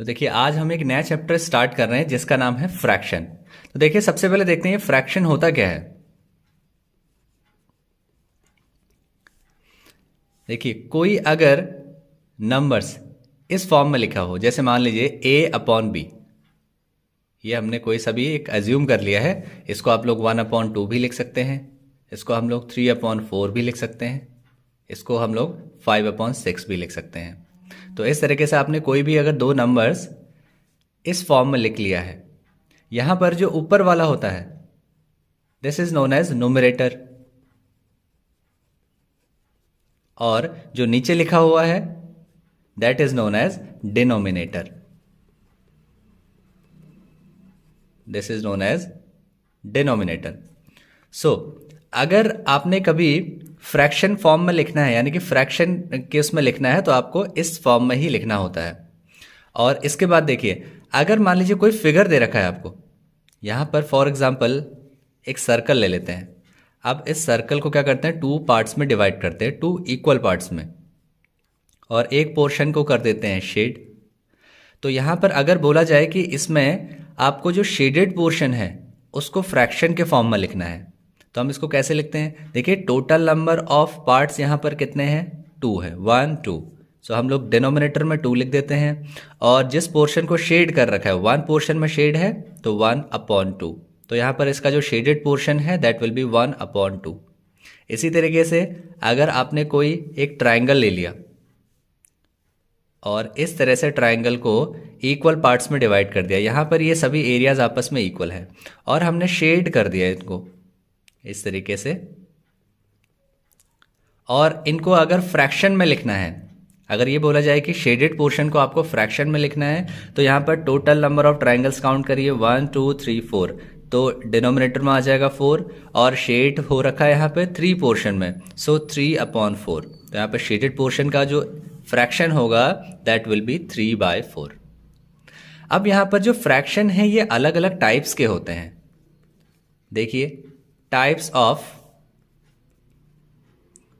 तो देखिए आज हम एक नया चैप्टर स्टार्ट कर रहे हैं जिसका नाम है फ्रैक्शन। तो देखिए सबसे पहले देखते हैं फ्रैक्शन होता क्या है। देखिए कोई अगर नंबर्स इस फॉर्म में लिखा हो, जैसे मान लीजिए a/b, ये हमने कोई सा भी एक एज्यूम कर लिया है। इसको आप लोग 1/2 भी लिख सकते हैं, इसको हम लोग 3/4 भी लिख सकते हैं, इसको हम लोग 5/6 भी लिख सकते हैं। तो इस तरीके से आपने कोई भी अगर दो नंबर्स इस फॉर्म में लिख लिया है, यहां पर जो ऊपर वाला होता है this is known as numerator, और जो नीचे लिखा हुआ है that is known as denominator. This is known as denominator. So अगर आपने कभी फ्रैक्शन फॉर्म में लिखना है, यानी कि फ्रैक्शन के उसमें लिखना है, तो आपको इस फॉर्म में ही लिखना होता है। और इसके बाद देखिए अगर मान लीजिए कोई फिगर दे रखा है आपको, यहां पर फॉर एग्जांपल एक सर्कल ले लेते हैं। अब इस सर्कल को क्या करते हैं, टू पार्ट्स में डिवाइड करते हैं, टू इक्वल पार्ट्स में, और एक पोर्शन को कर देते हैं शेड। तो यहां पर अगर बोला जाए कि इसमें आपको जो शेडेड पोर्शन है उसको फ्रैक्शन के फॉर्म में लिखना है, तो हम इसको कैसे लिखते हैं। देखिए टोटल नंबर ऑफ पार्ट्स यहां पर कितने हैं, 2 है, 1 2। सो हम लोग डिनोमिनेटर में 2 लिख देते हैं, और जिस पोर्शन को शेड कर रखा है 1 पोर्शन में शेड है तो 1/2। तो यहाँ पर इसका जो शेडेड पोर्शन है दैट विल बी 1/2। इसी तरीके से अगर आपने कोई एक ट्राइंगल ले लिया और इस तरह से ट्राइंगल को इक्वल पार्ट्स में डिवाइड कर दिया, यहाँ पर ये सभी एरियाज आपस में इक्वल है, और हमने शेड कर दिया इनको इस तरीके से। और इनको अगर फ्रैक्शन में लिखना है, अगर ये बोला जाए कि शेडेड पोर्शन को आपको फ्रैक्शन में लिखना है, तो यहाँ पर total number of triangles count करिए 1 2 3 4। तो डिनोमिनेटर में आ जाएगा 4, और शेड हो रखा है यहाँ पे 3 पोर्शन में, सो 3/4। तो यहाँ पे शेडेड पोर्शन का जो फ्रैक्शन होगा दैट विल बी 3/4। अब यहाँ पर जो फ्रैक्शन है ये अलग अलग टाइप्स के होते हैं। देखिए टाइप्स ऑफ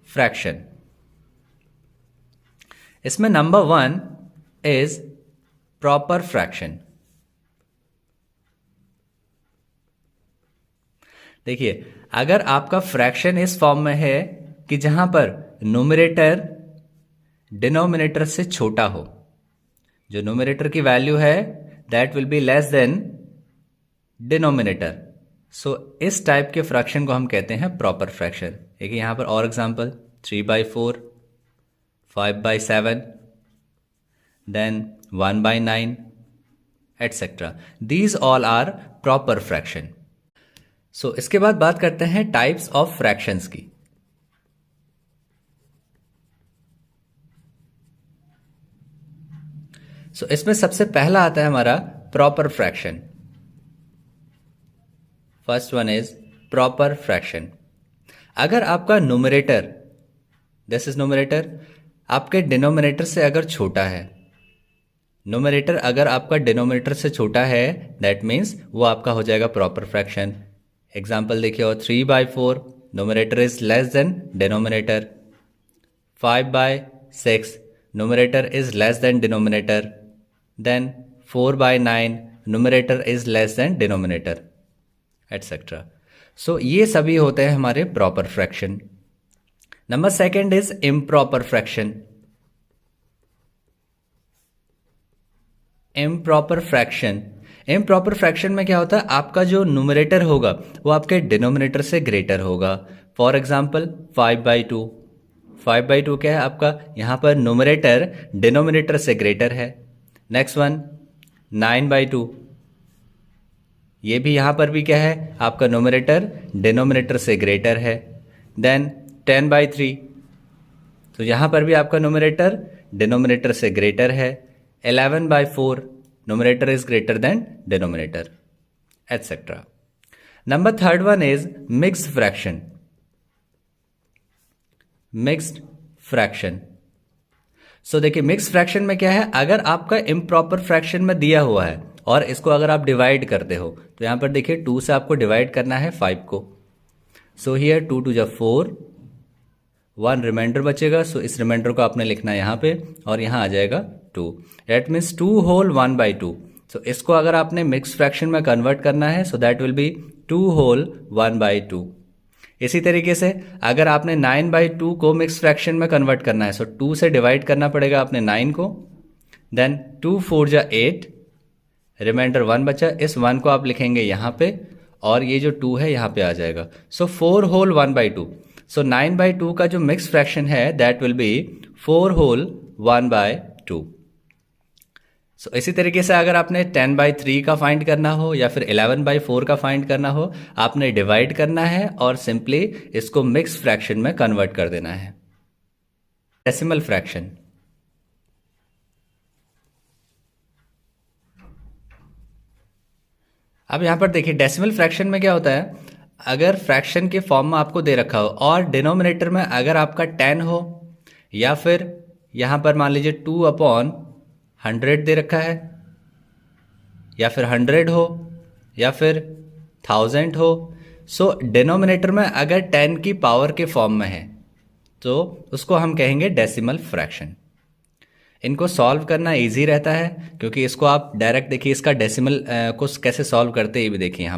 फ्रैक्शन, इसमें नंबर 1 इज प्रॉपर फ्रैक्शन। देखिए अगर आपका फ्रैक्शन इस फॉर्म में है कि जहां पर न्यूमरेटर डिनोमिनेटर से छोटा हो, जो न्यूमरेटर की वैल्यू है that will be less than denominator, so इस टाइप के फ्रैक्शन को हम कहते हैं प्रॉपर फ्रैक्शन। देखिए यहां पर और example 3/4, 5/7, then 1/9 etcetera, these all are proper fraction. So इसके बाद बात करते हैं टाइप्स ऑफ फ्रैक्शंस की। सो इसमें सबसे पहला आता है हमारा proper fraction. First one is proper fraction. अगर आपका न्यूमरेटर, दिस इज न्यूमरेटर, आपके डिनोमिनेटर से अगर छोटा है, न्यूमरेटर अगर आपका डिनोमिनेटर से छोटा है दैट मीन्स वो आपका हो जाएगा प्रॉपर फ्रैक्शन। एग्जाम्पल देखिए, और 3/4 numerator is less than denominator, 5/6 numerator is less than denominator, then 4/9 numerator is less than denominator etcetera. So ये सभी होते हैं हमारे proper fraction. Number second is improper fraction. Improper fraction, improper fraction में क्या होता है, आपका जो न्यूमरेटर होगा वो आपके डिनोमिनेटर से ग्रेटर होगा। फॉर एग्जाम्पल 5/2, 5/2 क्या है आपका, यहाँ पर न्यूमरेटर डिनोमिनेटर से ग्रेटर है। नेक्स्ट वन 9/2, ये भी यहाँ पर भी क्या है, आपका न्यूमरेटर डिनोमिनेटर से ग्रेटर है। देन 10/3, तो यहाँ पर भी आपका न्यूमरेटर डिनोमिनेटर से ग्रेटर है। 11/4 numerator is greater than denominator etcetera. Number third one is mixed fraction. Mixed fraction, so देखिए मिक्स्ड फ्रैक्शन में क्या है, अगर आपका इम्प्रॉपर फ्रैक्शन में दिया हुआ है और इसको अगर आप डिवाइड करते हो, तो यहां पर देखिए 2 से आपको डिवाइड करना है 5 को। सो हियर 2 2 4, 1 रिमाइंडर बचेगा, सो इस रिमाइंडर को आपने लिखना है यहाँ पे, और यहाँ आ जाएगा 2, दैट मीन्स 2 होल 1/2। सो इसको अगर आपने मिक्स फ्रैक्शन में कन्वर्ट करना है so that will be 2 whole 1/2। इसी तरीके से अगर आपने 9/2 को मिक्स फ्रैक्शन में कन्वर्ट करना है सो 2 से डिवाइड करना पड़ेगा आपने 9 को, देन 2 4 जा 8, रिमाइंडर 1 बचा। इस 1 को आप लिखेंगे यहाँ पे और ये जो 2 है यहाँ पे आ जाएगा। सो 4 होल 1/2। सो 9/2 का जो मिक्स फ्रैक्शन है दैट विल बी 4 होल 1/2। सो इसी तरीके से अगर आपने 10/3 का फाइंड करना हो या फिर 11/4 का फाइंड करना हो, आपने डिवाइड करना है और सिंपली इसको मिक्स फ्रैक्शन में कन्वर्ट कर देना है, डेसिमल फ्रैक्शन। अब यहां पर देखिए डेसिमल फ्रैक्शन में क्या होता है, अगर फ्रैक्शन के फॉर्म में आपको दे रखा हो और डिनोमिनेटर में अगर आपका 10 हो या फिर यहां पर मान लीजिए 2/100 दे रखा है या फिर 100 हो या फिर 1000 हो, सो डिनोमिनेटर में अगर 10 की पावर के फॉर्म में है तो उसको हम कहेंगे डेसिमल फ्रैक्शन। इनको सॉल्व करना इजी रहता है क्योंकि इसको आप डायरेक्ट देखिए इसका डेसिमल को कैसे सॉल्व करते हैं ये भी देखिए।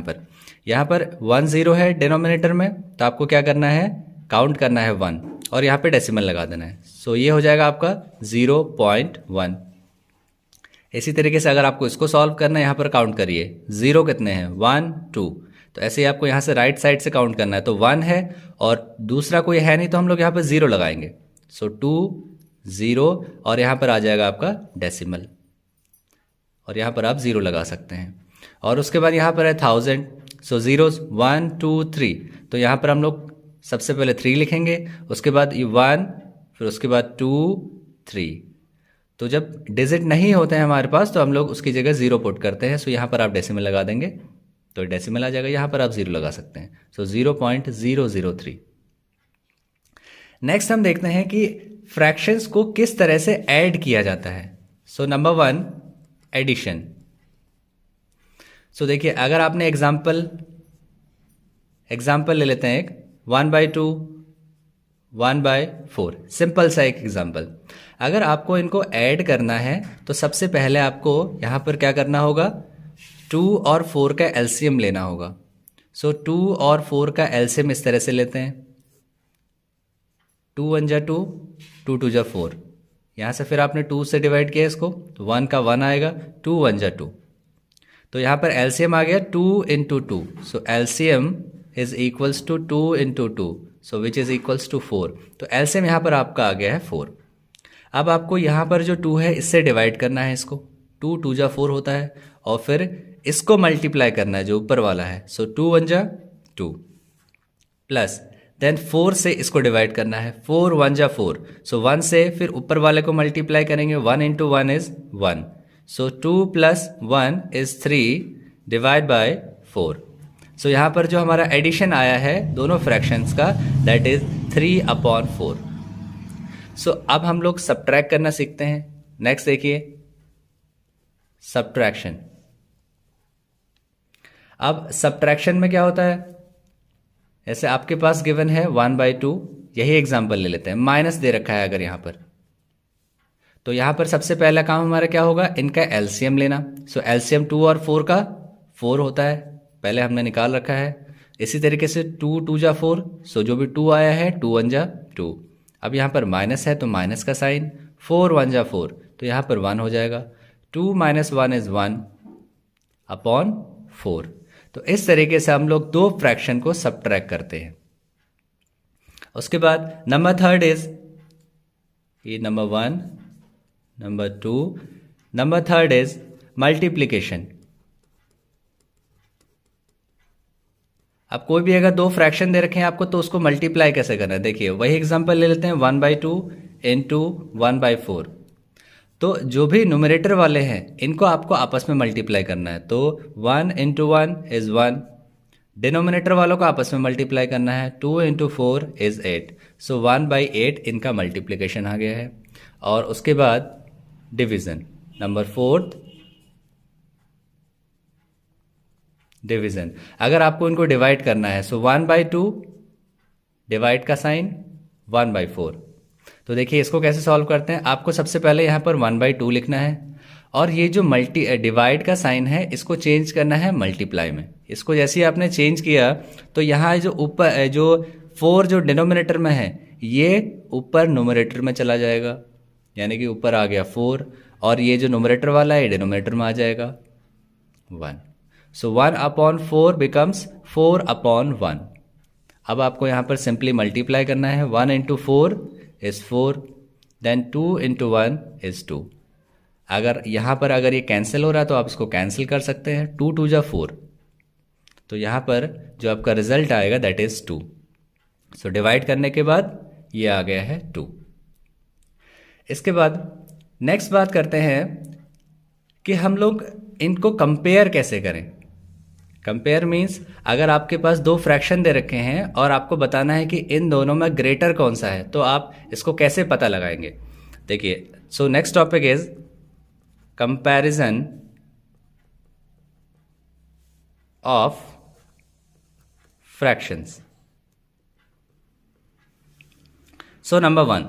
यहाँ पर 1 0 है डिनोमिनेटर में, तो आपको क्या करना है, काउंट करना है 1 और यहाँ पे डेसिमल लगा देना है। सो ये हो जाएगा आपका 0.1। इसी तरीके से अगर आपको इसको सॉल्व करना है, यहाँ पर काउंट करिए 0 कितने हैं 1 2, तो ऐसे ही आपको यहाँ से राइट साइड से काउंट करना है। तो 1 है और दूसरा कोई है नहीं तो हम लोग यहाँ पर 0 लगाएंगे। सो 2 0 और यहाँ पर आ जाएगा आपका डेसिमल और यहाँ पर आप 0 लगा सकते हैं। और उसके बाद यहाँ पर है 1000, सो जीरोस 1 2 3, तो यहाँ पर हम लोग सबसे पहले 3 लिखेंगे, उसके बाद ये 1, फिर उसके बाद 2 3। तो जब डिजिट नहीं होते हैं हमारे पास तो हम लोग उसकी जगह 0 पुट करते हैं। सो यहाँ पर आप डेसिमल लगा देंगे तो डेसिमल आ जाएगा, यहाँ पर आप 0 लगा सकते हैं। सो 0.003। नेक्स्ट हम देखते हैं कि फ्रैक्शंस को किस तरह से ऐड किया जाता है। So number 1 addition. सो देखिए अगर आपने एग्जाम्पल ले लेते हैं एक 1/2 1/4, सिंपल सा एक एग्जाम्पल। अगर आपको इनको ऐड करना है तो सबसे पहले आपको यहाँ पर क्या करना होगा, 2 और 4 का एलसीएम लेना होगा। सो 2 और 4 का एलसीएम इस तरह से लेते हैं, 2 1 जा 2, 2 2 जा 4। यहाँ से फिर आपने 2 से डिवाइड किया इसको तो 1 का 1 आएगा, 2 1 जा 2। तो यहाँ पर एलसीएम आ गया 2 into 2। So LCM is equals to 2 into 2, so which is equals to 4। तो एलसीएम यहाँ पर आपका आ गया है 4। अब आपको यहाँ पर जो 2 है इससे डिवाइड करना है इसको, 2 2 जा 4 होता है और फिर इसको मल्टीप्लाई करना है जो ऊपर वाला है। सो 2 1 जा 2 प्लस देन 4 से इसको डिवाइड करना है, 4 1 जा 4। सो 1 से फिर ऊपर वाले को मल्टीप्लाई करेंगे, 1 into 1 is 1। So 2 plus 1 is 3 divide by 4। सो यहाँ पर जो हमारा एडिशन आया है दोनों फ्रैक्शंस का दैट इज 3/4। सो अब हम लोग सबट्रैक्ट करना सीखते हैं। नेक्स्ट देखिए सबट्रैक्शन। अब सबट्रैक्शन में क्या होता है, ऐसे आपके पास गिवन है 1/2, यही एग्जांपल ले लेते हैं, माइनस दे रखा है अगर यहां पर, तो यहां पर सबसे पहला काम हमारा क्या होगा, इनका एलसीएम लेना। सो एलसीएम 2 और 4 का 4 होता है, पहले हमने निकाल रखा है। इसी तरीके से 2 2 जा 4, सो जो भी 2 आया है 2 1 जा 2। अब यहाँ पर माइनस है तो माइनस का साइन, 4 1 जा 4, तो यहाँ पर 1 हो जाएगा, 2 - 1 इज 1/4। तो इस तरीके से हम लोग दो फ्रैक्शन को सबट्रैक्ट करते हैं। उसके बाद नंबर 3 इज ये number 1, number 2, number 3 is multiplication. अब कोई भी अगर दो फ्रैक्शन दे रखे हैं आपको तो उसको मल्टीप्लाई कैसे करना है, देखिए वही एग्जांपल ले लेते हैं 1/2 इंटू 1/4। तो जो भी न्यूमरेटर वाले हैं इनको आपको आपस में मल्टीप्लाई करना है, तो 1 इंटू 1 इज 1। डिनोमिनेटर वालों को आपस में मल्टीप्लाई करना है, 2 इंटू 4 इज 8। सो 1/8 इनका मल्टीप्लीकेशन आ गया है। और उसके बाद डिवीजन, नंबर 4 डिवीजन। अगर आपको इनको डिवाइड करना है सो 1/2 डिवाइड का साइन 1/4, तो देखिए इसको कैसे सॉल्व करते हैं। आपको सबसे पहले यहाँ पर 1/2 लिखना है और ये जो डिवाइड का साइन है इसको चेंज करना है मल्टीप्लाई में। इसको जैसे ही आपने चेंज किया तो यहाँ जो ऊपर जो 4 जो डिनोमिनेटर में है ये ऊपर न्यूमरेटर में चला जाएगा, यानी कि ऊपर आ गया 4 और ये जो न्यूमरेटर वाला है डिनोमिनेटर में आ जाएगा 1। सो 1/4 बिकम्स 4/1। अब आपको यहाँ पर सिंपली मल्टीप्लाई करना है। 1 into 4 is 4, then 2 into 1 is 2। अगर यहाँ पर अगर ये कैंसिल हो रहा है तो आप इसको कैंसिल कर सकते हैं। 2 2 जा 4, तो यहाँ पर जो आपका रिजल्ट आएगा दैट इज 2। सो डिवाइड करने के बाद ये आ गया है 2। इसके बाद नेक्स्ट बात करते हैं कि हम लोग इनको कंपेयर कैसे करें। कंपेयर मीन्स अगर आपके पास दो फ्रैक्शन दे रखे हैं और आपको बताना है कि इन दोनों में ग्रेटर कौन सा है, तो आप इसको कैसे पता लगाएंगे। देखिए, so next topic is comparison of fractions. So number 1,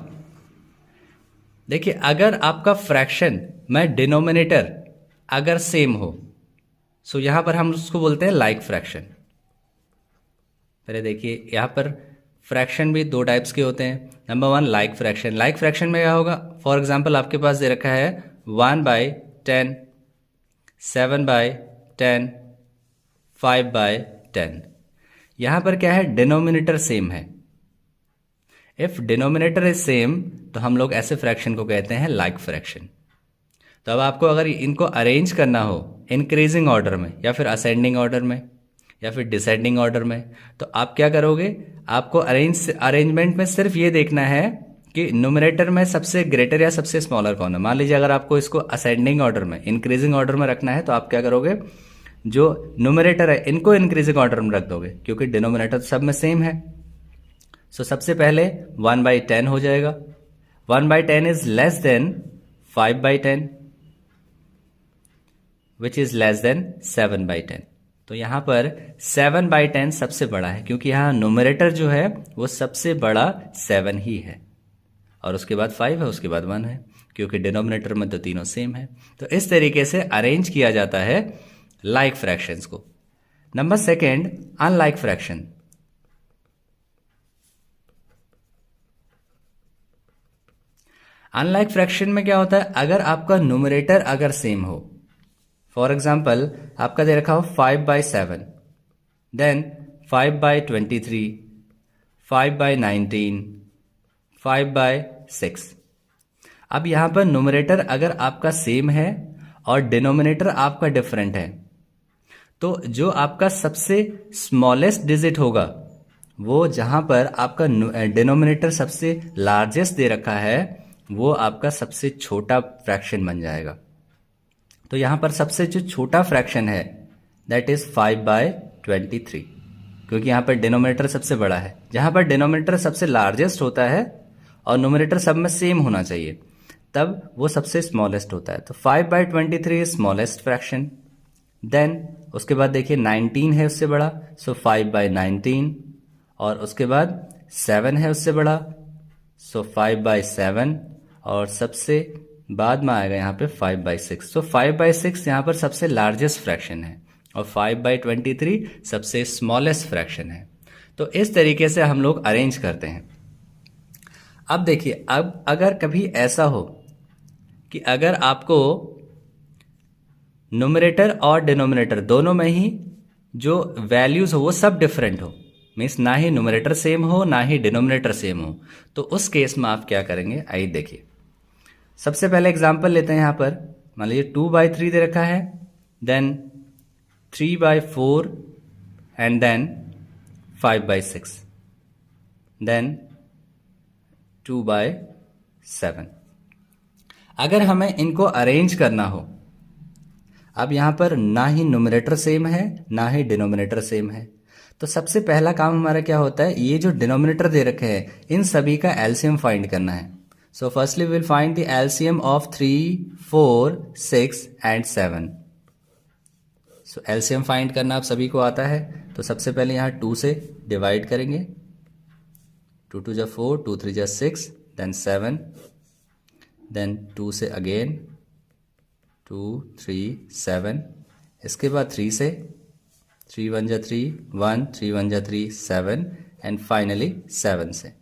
देखिए अगर आपका फ्रैक्शन में डिनोमिनेटर अगर सेम हो, सो यहां पर हम उसको बोलते हैं लाइक फ्रैक्शन। पहले देखिए यहाँ पर फ्रैक्शन भी दो टाइप्स के होते हैं। Number 1 like fraction. Like fraction में क्या होगा, फॉर एग्जांपल आपके पास दे रखा है 1/10, 7/10, 5/10। यहां पर क्या है, डिनोमिनेटर सेम है। इफ डिनोमिनेटर इज सेम तो हम लोग ऐसे फ्रैक्शन को कहते हैं लाइक फ्रैक्शन। तो अब आपको अगर इनको अरेंज करना हो इंक्रीजिंग ऑर्डर में या फिर असेंडिंग ऑर्डर में या फिर डिसेंडिंग ऑर्डर में, तो आप क्या करोगे, आपको अरेंजमेंट में सिर्फ ये देखना है कि न्यूमरेटर में सबसे ग्रेटर या सबसे स्मॉलर कौन है। मान लीजिए अगर आपको इसको असेंडिंग ऑर्डर में इंक्रीजिंग ऑर्डर में रखना है तो आप क्या करोगे, जो न्यूमरेटर है इनको इंक्रीजिंग ऑर्डर में रख दोगे क्योंकि डिनोमिनेटर सब में सेम है। सो सबसे पहले 1/10 हो जाएगा। 1/10 is less then 5/10 which is less then 7/10। तो यहां पर 7/10 सबसे बड़ा है क्योंकि यहां न्यूमरेटर जो है वो सबसे बड़ा 7 ही है और उसके बाद 5 है, उसके बाद 1 है, क्योंकि डिनोमिनेटर में तो तीनों सेम है। तो इस तरीके से अरेंज किया जाता है लाइक फ्रैक्शंस को। Number 2 unlike fraction. Unlike fraction में क्या होता है, अगर आपका न्यूमरेटर अगर सेम हो, फॉर एग्जाम्पल आपका दे रखा हो 5/7, देन 5/23, 5/19, 5/6। अब यहां पर न्यूमरेटर अगर आपका सेम है और डिनोमिनेटर आपका डिफरेंट है, तो जो आपका सबसे स्मॉलेस्ट डिजिट होगा वो जहां पर आपका डिनोमिनेटर सबसे लार्जेस्ट दे रखा है वो आपका सबसे छोटा फ्रैक्शन बन जाएगा। तो यहां पर सबसे जो छोटा फ्रैक्शन है दैट इज 5/23, क्योंकि यहां पर डिनोमिनेटर सबसे बड़ा है। जहां पर डिनोमिनेटर सबसे लार्जेस्ट होता है और न्यूमरेटर सब में सेम होना चाहिए तब वो सबसे स्मॉलेस्ट होता है। तो 5/23 इज स्मॉलेस्ट फ्रैक्शन। देन उसके बाद देखिए 19 है उससे बड़ा, सो 5/19, और उसके बाद 7 है उससे बड़ा, सो 5/7, और सबसे बाद में आएगा यहाँ पे 5/6। तो 5/6 यहाँ पर सबसे लार्जेस्ट फ्रैक्शन है और 5/23 सबसे स्मॉलेस्ट फ्रैक्शन है। तो इस तरीके से हम लोग अरेंज करते हैं। अब देखिए, अब अगर कभी ऐसा हो कि अगर आपको न्यूमरेटर और डिनोमिनेटर दोनों में ही जो वैल्यूज हो वो सब डिफरेंट हो, मीन्स ना ही न्यूमरेटर सेम हो ना ही डिनोमिनेटर सेम हो, तो उस केस में आप क्या करेंगे, आइए देखिए। सबसे पहले एग्जांपल लेते हैं। यहां पर मान लीजिए 2/3 दे रखा है, देन 3/4 एंड देन 5/6, देन 2/7। अगर हमें इनको अरेंज करना हो, अब यहां पर ना ही न्यूमरेटर सेम है ना ही डिनोमिनेटर सेम है, तो सबसे पहला काम हमारा क्या होता है, ये जो डिनोमिनेटर दे रखे हैं इन सभी का एलसीएम फाइंड करना है। So firstly we will find the LCM of 3, 4, 6 and 7। So LCM find करना आप सभी को आता है, तो सबसे पहले यहाँ 2 से डिवाइड करेंगे, 2 2 जा 4, 2 3 जा 6, देन 7, देन 2 से अगेन 2 3 7, इसके बाद 3 से 3 1 जा 3 1 3 1 जा 3 7, एंड फाइनली 7 से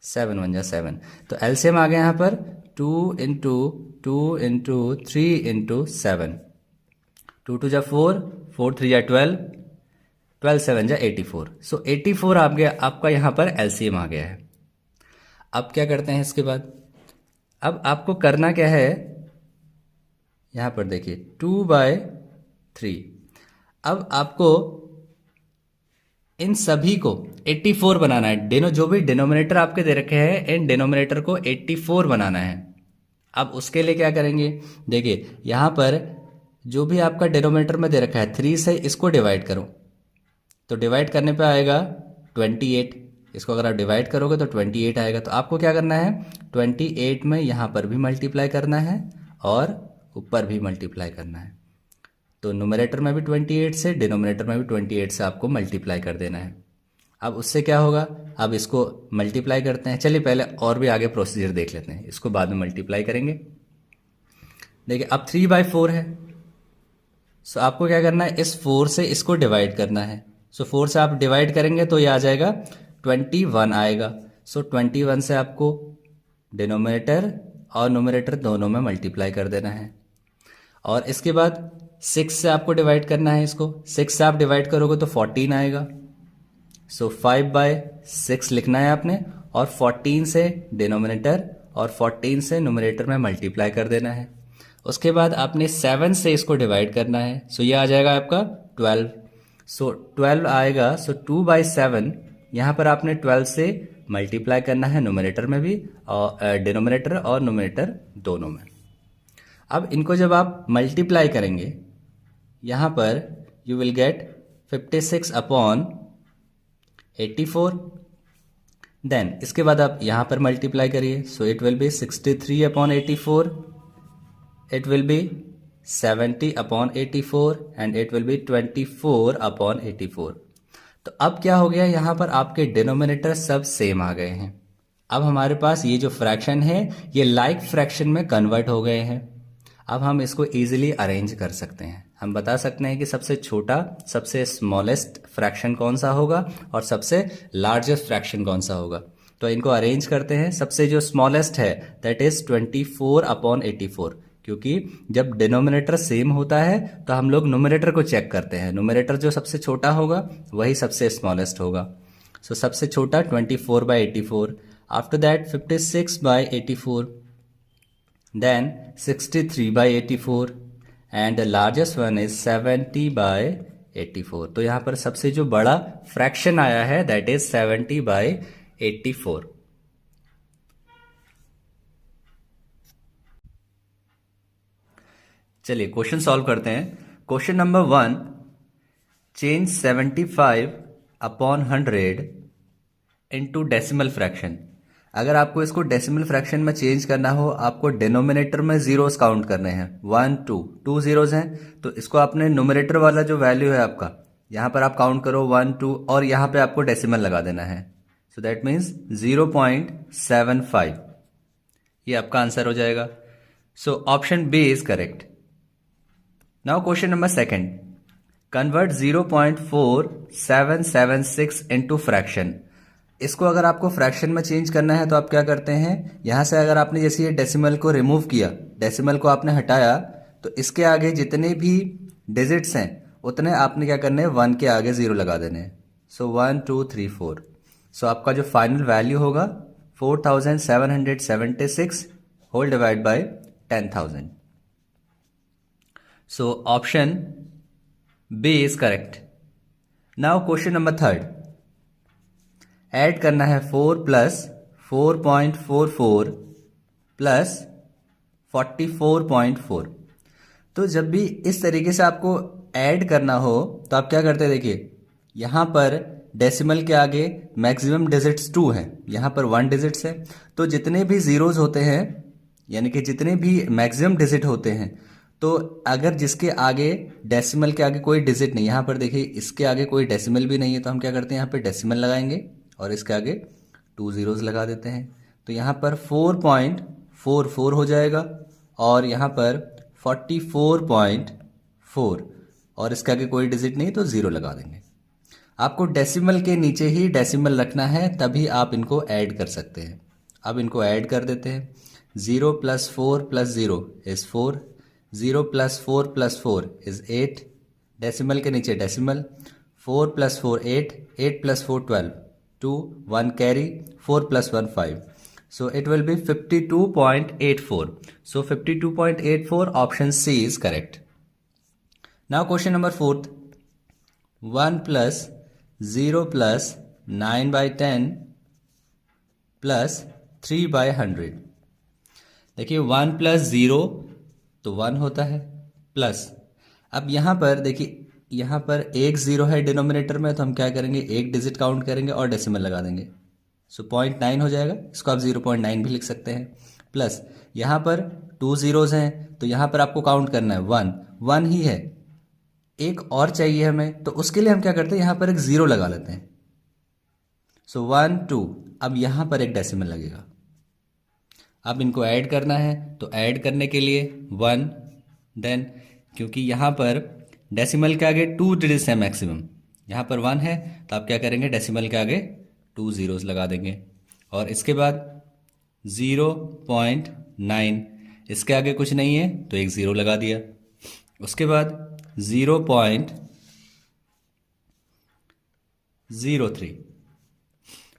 7 1 जा 7। तो एलसीएम आ गया यहाँ पर 2 इंटू 2 इंटू 3 इंटू 7, 2 2 जा 4, 4 3 जा 12, 12 7 जा 84। सो 84 आपका यहाँ पर एलसीएम आ गया है। अब क्या करते हैं इसके बाद, अब आपको करना क्या है, यहाँ पर देखिए 2/3। अब आपको इन सभी को 84 बनाना है। जो भी डिनोमिनेटर आपके दे रखे हैं, इन डिनोमिनेटर को 84 बनाना है। अब उसके लिए क्या करेंगे, देखिए यहाँ पर जो भी आपका डिनोमिनेटर में दे रखा है 3 से इसको डिवाइड करो, तो डिवाइड करने पे आएगा 28। इसको अगर आप डिवाइड करोगे तो 28 आएगा। तो आपको क्या करना है, 28 में यहाँ पर भी मल्टीप्लाई करना है और ऊपर भी मल्टीप्लाई करना है। तो न्यूमरेटर में भी 28 से, डिनोमिनेटर में भी 28 से आपको मल्टीप्लाई कर देना है। अब उससे क्या होगा, अब इसको मल्टीप्लाई करते हैं। चलिए पहले और भी आगे प्रोसीजर देख लेते हैं, इसको बाद में मल्टीप्लाई करेंगे। देखिए अब 3/4 है, सो आपको क्या करना है, इस 4 से इसको डिवाइड करना है। सो 4 से आप डिवाइड करेंगे तो ये आ जाएगा 21 आएगा। सो 21 से आपको डिनोमिनेटर और न्यूमरेटर दोनों में मल्टीप्लाई कर देना है। और इसके बाद 6 से आपको डिवाइड करना है इसको, 6 से आप डिवाइड करोगे तो 14 आएगा। सो 5/6 लिखना है आपने, और 14 से डिनोमिनेटर और 14 से न्यूमरेटर में मल्टीप्लाई कर देना है। उसके बाद आपने 7 से इसको डिवाइड करना है। सो ये आ जाएगा आपका 12। सो 12 आएगा। सो 2/7 यहाँ पर आपने 12 से मल्टीप्लाई करना है न्यूमरेटर में भी, और डिनोमिनेटर और न्यूमरेटर दोनों में। अब इनको जब आप मल्टीप्लाई करेंगे यहाँ पर यू विल गेट 56/84। देन इसके बाद आप यहाँ पर मल्टीप्लाई करिए। So it will be 63/84, it will be 70/84 and it will be 24/84। तो अब क्या हो गया, यहाँ पर आपके डिनोमिनेटर सब सेम आ गए हैं। अब हमारे पास ये जो फ्रैक्शन है ये लाइक फ्रैक्शन में कन्वर्ट हो गए हैं। अब हम इसको इजीली अरेंज कर सकते हैं। हम बता सकते हैं कि सबसे छोटा, सबसे स्मॉलेस्ट फ्रैक्शन कौन सा होगा और सबसे लार्जेस्ट फ्रैक्शन कौन सा होगा। तो इनको अरेंज करते हैं। सबसे जो स्मॉलेस्ट है दैट इज 24/84, क्योंकि जब डिनोमिनेटर सेम होता है तो हम लोग न्यूमरेटर को चेक करते हैं। न्यूमरेटर जो सबसे छोटा होगा वही सबसे स्मॉलेस्ट होगा। सो सबसे छोटा 24/84, after that 56/84, then 63/84 and the largest one is 70/84। तो यहां पर सबसे जो बड़ा फ्रैक्शन आया है दैट इज 70/84। चलिए क्वेश्चन सॉल्व करते हैं। Question number 1, change 75/100 into decimal fraction. अगर आपको इसको डेसिमल फ्रैक्शन में चेंज करना हो, आपको डिनोमिनेटर में जीरोस काउंट करने हैं। 1 2 जीरोस हैं, तो इसको आपने न्यूमरेटर वाला जो वैल्यू है आपका, यहां पर आप काउंट करो 1 2, और यहां पे आपको डेसिमल लगा देना है। सो दैट मीन्स 0.75, ये आपका आंसर हो जाएगा। So option B is correct. Now question number 2, convert 0.4776 into fraction. इसको अगर आपको फ्रैक्शन में चेंज करना है तो आप क्या करते हैं, यहां से अगर आपने जैसे ये डेसिमल को रिमूव किया, डेसिमल को आपने हटाया, तो इसके आगे जितने भी डिजिट्स हैं उतने आपने क्या करने हैं, 1 के आगे 0 लगा देने हैं। सो 1 2 3 4। सो आपका जो फाइनल वैल्यू होगा 4776 whole divide by 10,000। So option B is correct. Now question number 3, add करना है 4 + 4.44 + 44.4। तो जब भी इस तरीके से आपको ऐड करना हो तो आप क्या करते हैं, देखिए यहां पर डेसिमल के आगे मैक्सिमम डिजिट्स 2 है, यहां पर 1 डिजिट्स है। तो जितने भी जीरोज होते हैं, यानी कि जितने भी मैक्सिमम डिजिट होते हैं, तो अगर जिसके आगे डेसिमल के आगे कोई डिजिट नहीं, यहां पर देखिए इसके आगे कोई डेसिमल भी नहीं है, तो हम क्या करते हैं यहाँ पे डेसिमल लगाएंगे और इसके आगे 2 ज़ीरोज़ लगा देते हैं, तो यहाँ पर 4.44 हो जाएगा और यहाँ पर 44.4 और इसके आगे कोई डिजिट नहीं तो 0 लगा देंगे। आपको डेसिमल के नीचे ही डेसिमल रखना है, तभी आप इनको ऐड कर सकते हैं। अब इनको ऐड कर देते हैं। 0 + 4 + 0 इज़ 4, 0 + 4 + 4 इज़ 8, डेसिमल के नीचे decimal, 4 + 4 8, 8 + 4 12, 2 1 carry, 4 + 1 5, so it will be 52.84. So 52.84 option C is correct. Now question number 4th, 1 + 0 + 9/10 + 3/100। देखिए 1 + 0 तो 1 होता है, प्लस अब यहाँ पर देखिए यहाँ पर एक 0 है डिनोमिनेटर में, तो हम क्या करेंगे, एक डिजिट काउंट करेंगे और डेसिमल लगा देंगे, सो 0.9 हो जाएगा। इसको आप 0.9 भी लिख सकते हैं। प्लस यहाँ पर 2 ज़ीरोज़ हैं, तो यहाँ पर आपको काउंट करना है 1 ही है, एक और चाहिए हमें, तो उसके लिए हम क्या करते हैं, यहाँ पर एक 0 लगा लेते हैं, सो 1 2। अब यहाँ पर एक डेसिमल लगेगा। अब इनको ऐड करना है, तो ऐड करने के लिए 1, देन क्योंकि यहाँ पर डेसिमल के आगे 2 डिजिट्स है मैक्सिमम, यहाँ पर 1 है, तो आप क्या करेंगे, डेसिमल के आगे 2 ज़ीरोज़ लगा देंगे और इसके बाद 0.9, इसके आगे कुछ नहीं है तो एक 0 लगा दिया। उसके बाद 0.03,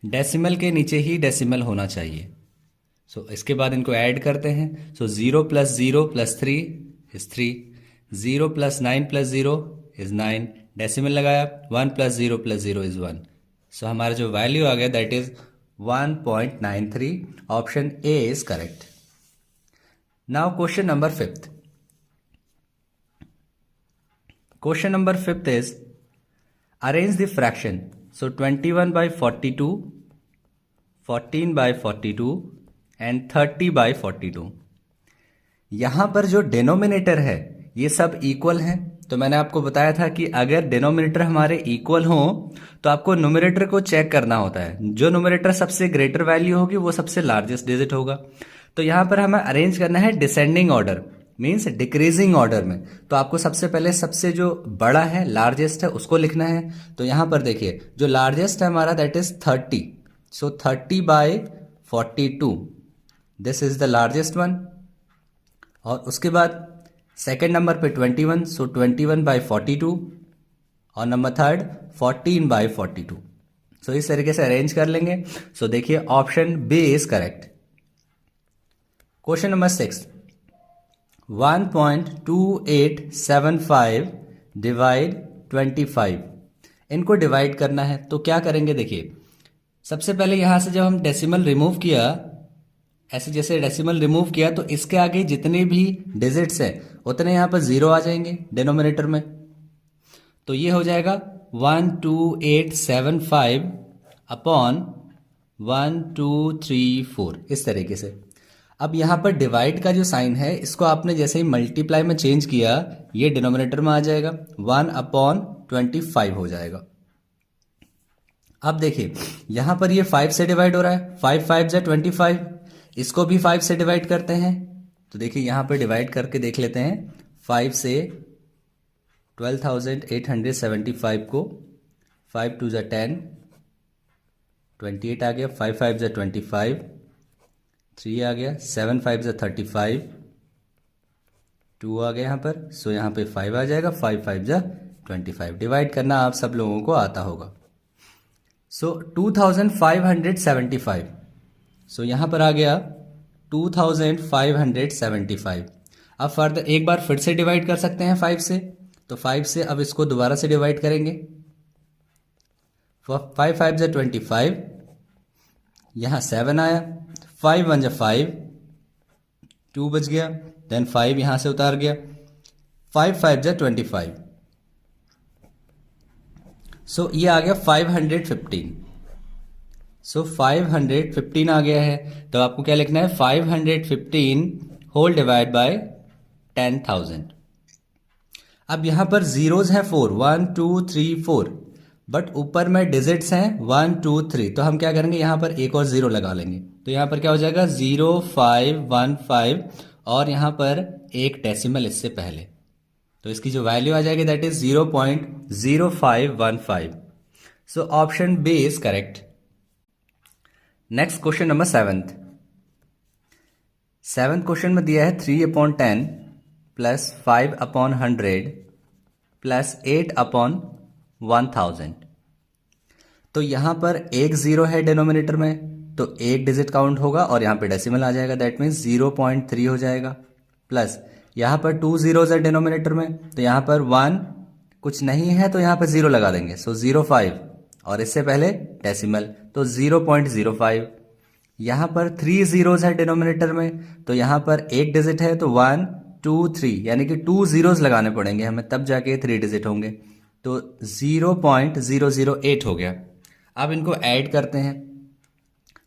डेसिमल के नीचे ही डेसिमल होना चाहिए। सो इसके बाद इनको ऐड करते हैं, सो 0 + 0 + 3 इज़ 3, 0 + 9 + 0 इज़ 9, डेसिमल लगाया, 1 + 0 + 0 इज़ 1। सो हमारा जो वैल्यू आ गया that is 1.93, option A is correct. Now question number 5th। Question number 5th is arrange the fraction. So 21/42, 14/42 and 30/42। यहां पर जो डिनोमिनेटर है ये सब इक्वल हैं, तो मैंने आपको बताया था कि अगर डिनोमिनेटर हमारे इक्वल हो तो आपको न्यूमरेटर को चेक करना होता है। जो न्यूमरेटर सबसे ग्रेटर वैल्यू होगी वो सबसे लार्जेस्ट डिजिट होगा। तो यहाँ पर हमें अरेंज करना है descending order, means decreasing order में। तो आपको सबसे पहले सबसे जो बड़ा है लार्जेस्ट है उसको लिखना है। तो यहाँ पर देखिए जो लार्जेस्ट है हमारा that is 30, so 30/42, this is the largest one. और उसके बाद सेकेंड नंबर पे 21, सो 21/42 और नंबर थर्ड 14/42। सो इस तरीके से अरेंज कर लेंगे। सो देखिए option B is correct. Question number 6, 1.2875 divide 25, इनको डिवाइड करना है। तो क्या करेंगे, देखिए सबसे पहले यहां से जब हम डेसिमल रिमूव किया, ऐसे जैसे डेसिमल रिमूव किया तो इसके आगे जितने भी डिजिट्स हैं उतने यहाँ पर 0 आ जाएंगे डिनोमिनेटर में। तो ये हो जाएगा 12875 अपॉन 1234, इस तरीके से। अब यहाँ पर डिवाइड का जो साइन है इसको आपने जैसे ही मल्टीप्लाई में चेंज किया ये डिनोमिनेटर में आ जाएगा, 1/25 हो जाएगा। अब देखिए यहाँ पर ये 5 से डिवाइड हो रहा है, 5 5 जा 25, इसको भी 5 से डिवाइड करते हैं। तो देखिए यहाँ पर डिवाइड करके देख लेते हैं। 5 से 12,875 को 5 2 जा 10, 28 आ गया, 5 5 जा 25, 3 आ गया, 7 5 जा 35, 2 आ गया यहाँ पर। सो यहाँ पे 5 आ जाएगा, 5 5 जा 25। डिवाइड करना आप सब लोगों को आता होगा। सो 2575, सो यहाँ पर आ गया 2575। अब फर्दर एक बार फिर से डिवाइड कर सकते हैं 5 से, तो 5 से अब इसको दोबारा से डिवाइड करेंगे। 5 5 जा 25, यहाँ 7 आया, 5 1 जा 5, 2 बच गया, देन 5 यहाँ से उतार गया, 5 5 जा 25। सो ये आ गया 515। सो 515 आ गया है, तो आपको क्या लिखना है, 515 होल डिवाइड बाय 10,000। अब यहां पर जीरोज हैं 4, 1 2 3 4, बट ऊपर में डिजिट्स हैं 1 2 3, तो हम क्या करेंगे यहाँ पर एक और जीरो लगा लेंगे, तो यहाँ पर क्या हो जाएगा 0515 और यहाँ पर एक डेसिमल इससे पहले, तो इसकी जो वैल्यू आ जाएगी that is 0.0515। So option B is correct. Next question number seventh question में दिया है 3/10 प्लस 5/100 प्लस 8/1000। तो यहां पर एक जीरो है डिनोमिनेटर में, तो एक डिजिट काउंट होगा और यहां पे डेसिमल आ जाएगा, दैट मीन्स 0.3 हो जाएगा। प्लस यहां पर 2 जीरोज है डिनोमिनेटर में, तो यहां पर 1 कुछ नहीं है तो यहां पर 0 लगा देंगे, सो 05 और इससे पहले डेसिमल तो 0.05। यहां पर 3 जीरोज है डिनोमिनेटर में, तो यहां पर एक डिजिट है तो 1 2 3 यानी कि 2 जीरोज लगाने पड़ेंगे हमें, तब जाके 3 डिजिट होंगे, तो 0.008 हो गया। अब इनको ऐड करते हैं,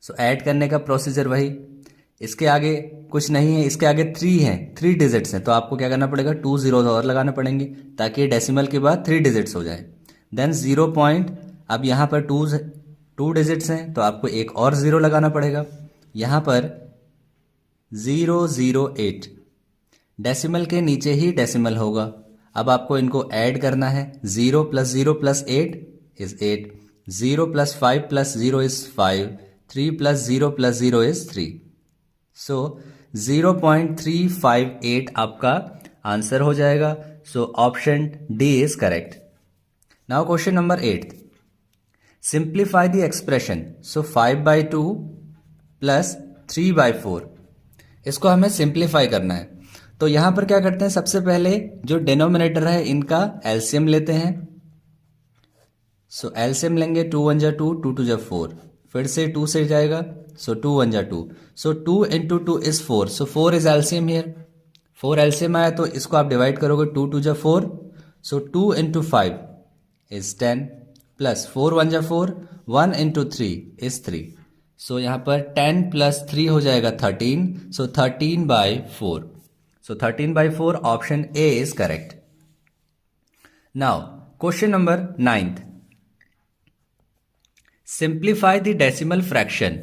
सो ऐड करने का प्रोसीजर वही, इसके आगे कुछ नहीं है, इसके आगे 3 है, 3 डिजिट्स हैं, तो आपको क्या करना पड़ेगा 2 जीरोज और लगाने पड़ेंगे ताकि डेसिमल के बाद 3 डिजिट्स हो जाए। देन 0 पॉइंट, अब यहाँ पर 2 डिजिट्स हैं तो आपको एक और जीरो लगाना पड़ेगा, यहाँ पर 008, डेसिमल के नीचे ही डेसिमल होगा। अब आपको इनको ऐड करना है, 0 + 0 + 8 इज 8, 0 + 5 + 0 इज 5, 3 + 0 + 0 इज 3। सो 0.358 आपका आंसर हो जाएगा। So option D is correct. Now question number 8, simplify the expression. सो 5/2 + 3/4, इसको हमें सिंप्लीफाई करना है। तो यहां पर क्या करते हैं, सबसे पहले जो डिनोमिनेटर है इनका एलसीएम लेते हैं। सो एलसीएम लेंगे, 2 1 जा 2, 2 2 जा 4, फिर से 2 से जाएगा, सो 2 1 जा 2, सो 2 × 2 is 4, so 4 is LCM here. 4 LCM आया तो इसको आप डिवाइड करोगे, 2 2 जा 4, सो 2 × 5 इज 10 प्लस 4 1 जा 4, 1 × 3 इज 3, सो यहां पर 10 + 3 हो जाएगा 13, सो 13/4। So 13/4 option A is correct. Now question number 9th. Simplify the decimal fraction.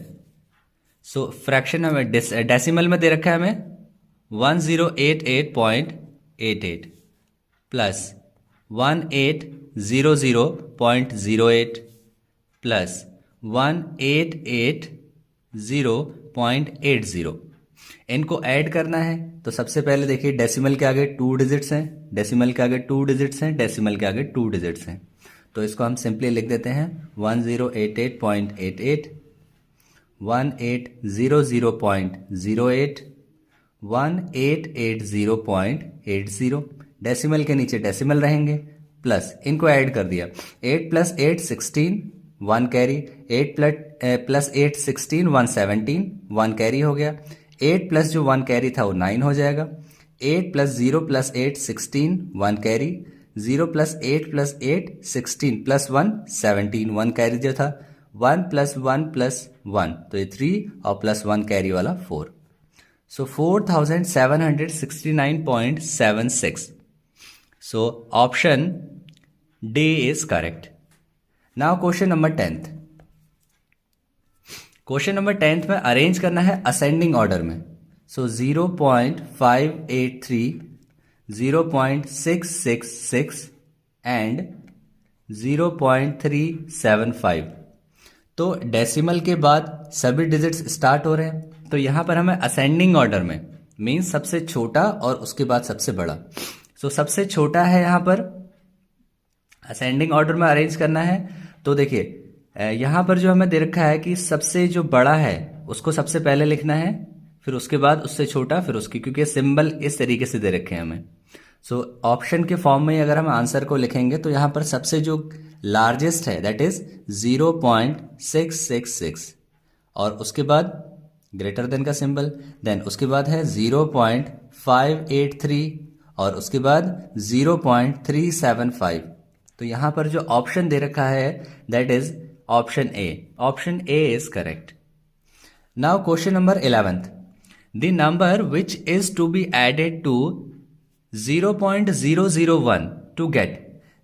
So fraction हमें डेसिमल में दे रखा है हमें 1088.88 प्लस 1800.08 प्लस 1880.80। इनको ऐड करना है तो सबसे पहले देखिए डेसिमल के आगे 2 डिजिट्स हैं, डेसिमल के आगे 2 डिजिट्स हैं, डेसिमल के आगे 2 डिजिट्स हैं, तो इसको हम सिंपली लिख देते हैं 1088.88, 1800.08, 1880.80। डेसिमल के नीचे डेसिमल रहेंगे, प्लस इनको ऐड कर दिया, 8 + 8 16, 1 कैरी, 8 + 8 16, 117, 1 कैरी हो गया। 8 प्लस जो 1 कैरी था वो 9 हो जाएगा। 8 + 0 + 8 16, 1 कैरी, 0 + 8 + 8 16 + 1 17, 1 कैरी जो था, 1 + 1 + 1 तो ये 3 और प्लस 1 कैरी वाला 4, सो 4769.76। So option D is correct. Now question number 10th। Question number 10th में अरेंज करना है असेंडिंग ऑर्डर में। सो 0.583, 0.666 एंड 0.375। तो डेसिमल के बाद सभी डिजिट्स स्टार्ट हो रहे हैं, तो यहां पर हमें असेंडिंग ऑर्डर में मीन्स सबसे छोटा और उसके बाद सबसे बड़ा। सो सबसे छोटा है यहां पर असेंडिंग ऑर्डर में अरेंज करना है। तो देखिए यहां पर जो हमें दे रखा है कि सबसे जो बड़ा है उसको सबसे पहले लिखना है, फिर उसके बाद उससे छोटा, फिर उसकी, क्योंकि सिंबल इस तरीके से दे रखे हैं हमें। सो ऑप्शन के फॉर्म में अगर हम आंसर को लिखेंगे तो यहां पर सबसे जो लार्जेस्ट है दैट इज 0.666 और उसके बाद ग्रेटर देन का सिंबल, देन उसके बाद है 0.583 और उसके बाद 0.375। तो यहां पर जो ऑप्शन दे रखा है that is option A. Option A is correct. Now question number 11th। The number which is to be added to 0.001 to get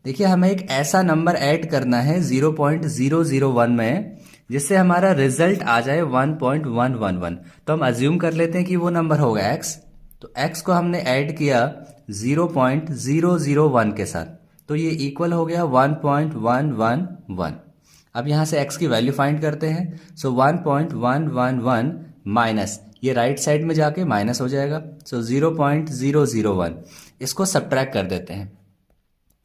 देखिए हमें एक ऐसा नंबर ऐड करना है 0.001 में जिससे हमारा रिजल्ट आ जाए 1.111। तो हम अज्यूम कर लेते हैं कि वो नंबर होगा x। तो x को हमने ऐड किया 0.001 के साथ, तो ये इक्वल हो गया 1.111। अब यहाँ से x की वैल्यू फाइंड करते हैं। सो 1.111 माइनस, ये राइट साइड में जाके माइनस हो जाएगा। सो 0.001 इसको सब्ट्रैक्ट कर देते हैं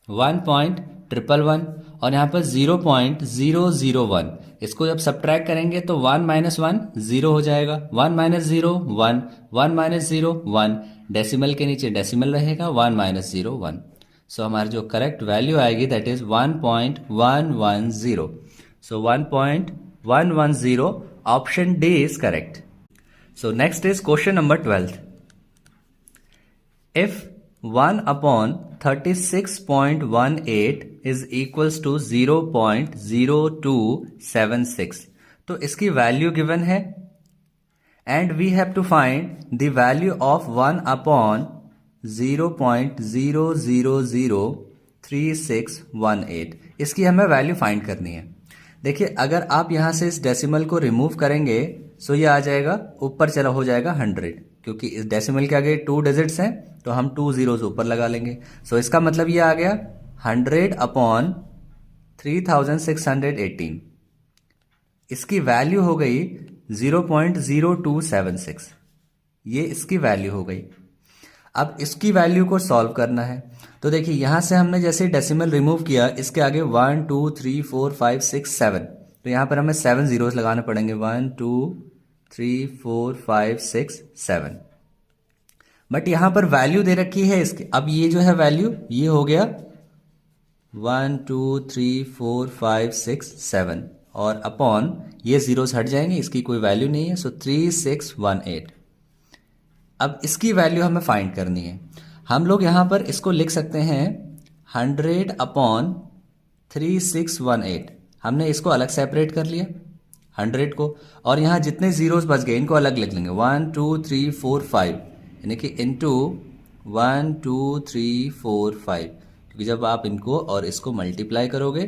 1.111 और यहाँ पर 0.001 इसको जब सब्ट्रैक्ट करेंगे तो 1 माइनस 1 0 हो जाएगा। 1 माइनस 0 1, 1 माइनस 0 1, डेसिमल के नीचे डेसिमल रहेगा 1 माइनस 0 1। सो हमारी जो करेक्ट वैल्यू आएगी that is 1.110। So 1.110 option D is correct. So next is question number 12। If 1 upon 36.18 is equals to 0.0276, तो इसकी वैल्यू गिवन है and we have to find the value of 1 upon 0.0003618। इसकी हमें value find करनी है। देखिए अगर आप यहां से इस डेसिमल को रिमूव करेंगे सो ये आ जाएगा, ऊपर चला हो जाएगा 100, क्योंकि इस डेसिमल के आगे 2 डिजिट्स हैं तो हम 2 zeros ऊपर लगा लेंगे। सो इसका मतलब ये आ गया 100 अपॉन 3618। इसकी वैल्यू हो गई 0.0276। ये इसकी वैल्यू हो गई। अब इसकी वैल्यू को सॉल्व करना है। तो देखिए यहां से हमने जैसे डेसिमल रिमूव किया, इसके आगे 1 2 3 4 5 6 7, तो यहां पर हमें 7 zeros लगाने पड़ेंगे। 1 2 3 4 5 6 7। बट यहां पर वैल्यू दे रखी है इसकी। अब ये जो है वैल्यू ये हो गया 1 2 3 4 5 6 7 और अपॉन ये जीरोस हट जाएंगे, इसकी कोई वैल्यू नहीं है। सो 3618। अब इसकी वैल्यू हमें फाइंड करनी है। हम लोग यहां पर इसको लिख सकते हैं 100 अपॉन 3618। हमने इसको अलग सेपरेट कर लिया 100 को, और यहां जितने जीरोस बच गए इनको अलग लिख लेंगे। 1 2 3 4 5 यानी कि इंटू 1 2 3 4 5, क्योंकि जब आप इनको और इसको मल्टीप्लाई करोगे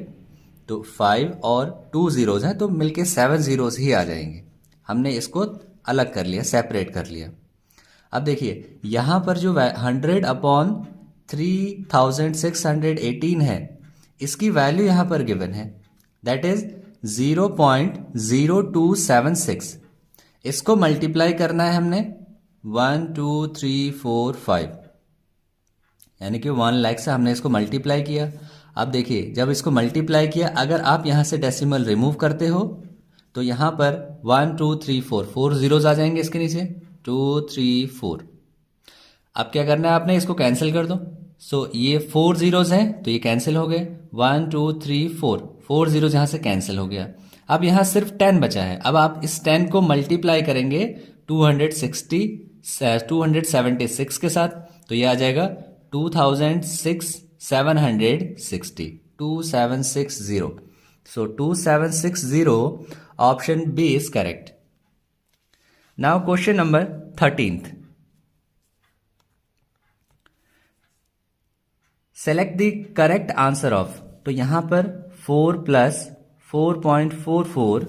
तो 5 और 2 जीरोस हैं तो मिलके 7 जीरोस ही आ जाएंगे। हमने इसको अलग कर लिया, सेपरेट कर लिया। अब देखिए यहां पर जो 100 अपॉन 3618 है, इसकी वैल्यू यहां पर गिवन है दैट इज 0.0276। इसको मल्टीप्लाई करना है हमने 1 2 3 4 5, यानी कि 1 लाख से हमने इसको मल्टीप्लाई किया। अब देखिए जब इसको मल्टीप्लाई किया, अगर आप यहां से डेसिमल रिमूव करते हो तो यहां पर 1 2 3 4 जीरोस आ जाएंगे इसके नीचे 2 3 4। अब क्या करना है आपने, इसको कैंसिल कर दो। सो ये 4 जीरोस हैं तो ये कैंसिल हो गए। 1 2 3 4 जीरोस यहां से कैंसिल हो गया। अब यहां सिर्फ 10 बचा है। अब आप इस 10 को मल्टीप्लाई करेंगे 276 के साथ, तो ये आ जाएगा 2760। So 2760 option B is correct. Now question number 13। Select the correct answer of, तो यहां पर 4 प्लस 4.44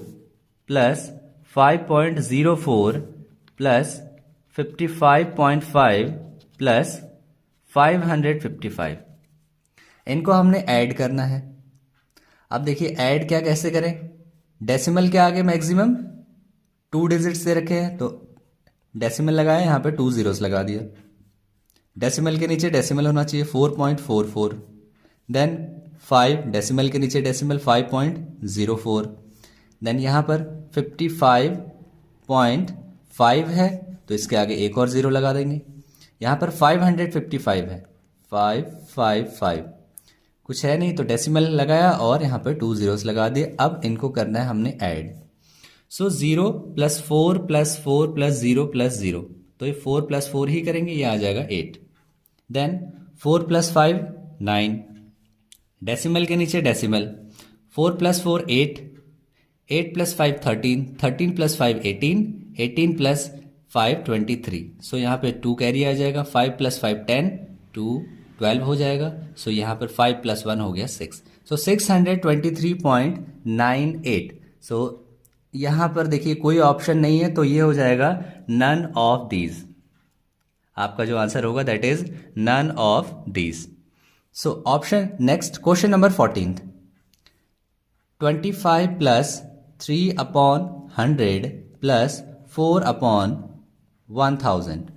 प्लस 5.04 प्लस 55.5 प्लस 555, इनको हमने ऐड करना है। अब देखिए ऐड क्या कैसे करें, डेसिमल के आगे मैक्सिमम 2 डिजिट्स दे रखे हैं तो डेसिमल लगाए, यहां पे 2 जीरोस लगा दिया। डेसिमल के नीचे डेसिमल होना चाहिए 4.44, देन 5 डेसिमल के नीचे डेसिमल 5.04, देन यहां पर 55.5 है तो इसके आगे एक और जीरो लगा देंगे। यहां पर 555 है, 555 कुछ है नहीं तो डेसिमल लगाया और यहां पर 2 जीरोस लगा दिए। अब इनको करना है हमने ऐड। सो 0 प्लस 4 प्लस 4 प्लस 0 प्लस 0, तो ये 4 प्लस 4 ही करेंगे, ये आ जाएगा 8। देन 4 प्लस 5 9, डेसिमल के नीचे decimal 4 plus 4 8, 8 plus 5 13, 13 plus 5 18, 18 plus 5 23। सो यहाँ पे 2 कैरी आ जाएगा। 5 प्लस 5 10, 2 12 हो जाएगा। सो यहाँ पर 5 + 1 हो गया 6। सो 623.98। सो यहाँ पर देखिए कोई ऑप्शन नहीं है, तो ये हो जाएगा नन ऑफ दीज। आपका जो आंसर होगा that is none of these. So option next, question number 14। 25 + 3/100 + 4/1000।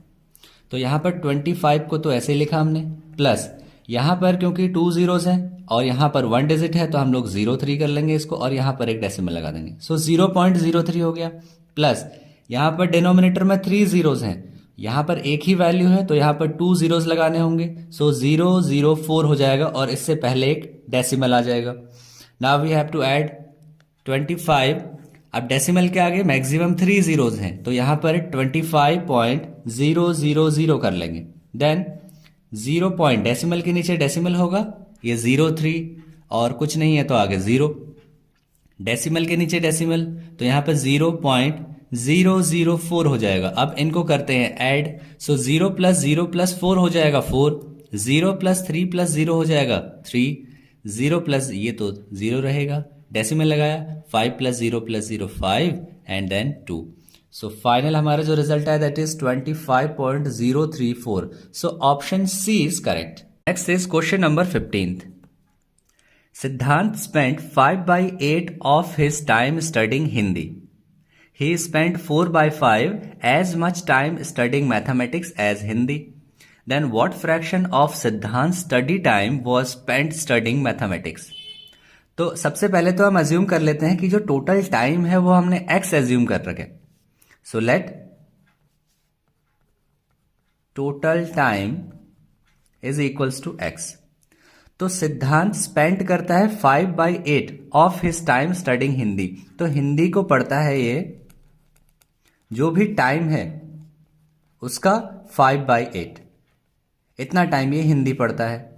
तो यहाँ पर 25 को तो ऐसे ही लिखा हमने, प्लस यहाँ पर क्योंकि 2 zeros हैं और यहाँ पर 1 डिजिट है तो हम लोग 03 कर लेंगे इसको, और यहाँ पर एक डेसिमल लगा देंगे। सो 0.03 हो गया, प्लस यहाँ पर डिनोमिनेटर में 3 zeros हैं, यहाँ पर एक ही वैल्यू है तो यहाँ पर 2 zeros लगाने होंगे। सो 004 हो जाएगा और इससे पहले एक डेसिमल आ जाएगा। Now we have to add 25। अब डेसिमल के आगे मैक्सिमम 3 zeros हैं तो यहाँ पर 25.000 कर लेंगे। देन 0 पॉइंट डेसिमल के नीचे डेसिमल होगा, ये 03 और कुछ नहीं है तो आगे 0। डेसिमल के नीचे डेसिमल तो यहाँ पर 0.004 हो जाएगा। अब इनको करते हैं ऐड। सो 0 + 0 + 4 हो जाएगा 4, 0 + 3 + 0 हो जाएगा 3, 0 प्लस ये तो 0 रहेगा, डेसिमल लगाया, 5 + 0 + 0 5 एंड देन 2। सो फाइनल हमारा जो रिजल्ट है that is 25.034। So option C is correct. Next is question number 15। Siddhant spent 5/8 of his time studying Hindi. He spent 4/5 as much time studying mathematics as Hindi. Then what fraction of Siddhant's study time was spent studying mathematics? तो सबसे पहले तो हम assume कर लेते हैं कि जो टोटल टाइम है वो हमने x अज्यूम कर रखे। So let total time is equals to x। तो सिद्धांत स्पेंड करता है 5/8 of his time studying Hindi. तो हिंदी को पढ़ता है ये, जो भी टाइम है उसका 5/8, इतना टाइम ये हिंदी पढ़ता है।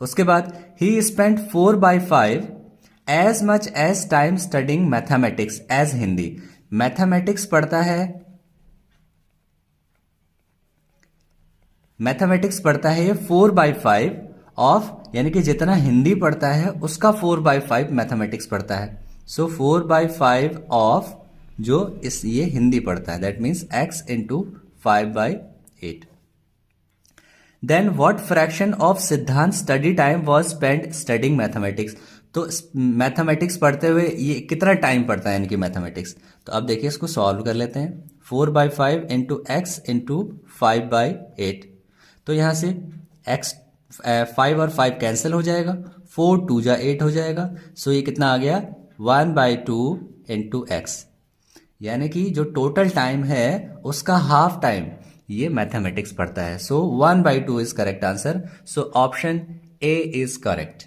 उसके बाद ही spend 4/5 as much as time studying mathematics as Hindi. Mathematics पढ़ता है, मैथमेटिक्स पढ़ता है ये 4/5 ऑफ, यानी कि जितना हिंदी पढ़ता है उसका 4/5 मैथमेटिक्स पढ़ता है। सो 4/5 ऑफ जो इस ये हिंदी पढ़ता है, that means x into 5/8। Then what fraction of Siddhant study time was spend studying mathematics. तो मैथमेटिक्स पढ़ते हुए ये कितना टाइम पढ़ता है इनकी मैथमेटिक्स। तो अब देखिए इसको सॉल्व कर लेते हैं। 4/5 इंटू x इंटू 5/8। तो यहां से x 5 और 5 कैंसिल हो जाएगा, 4 2 जा 8 हो जाएगा। सो ये कितना आ गया 1/2 इंटू x, यानी कि जो टोटल टाइम है उसका हाफ टाइम ये मैथमेटिक्स पढ़ता है। सो 1/2 is correct answer. So option A is correct.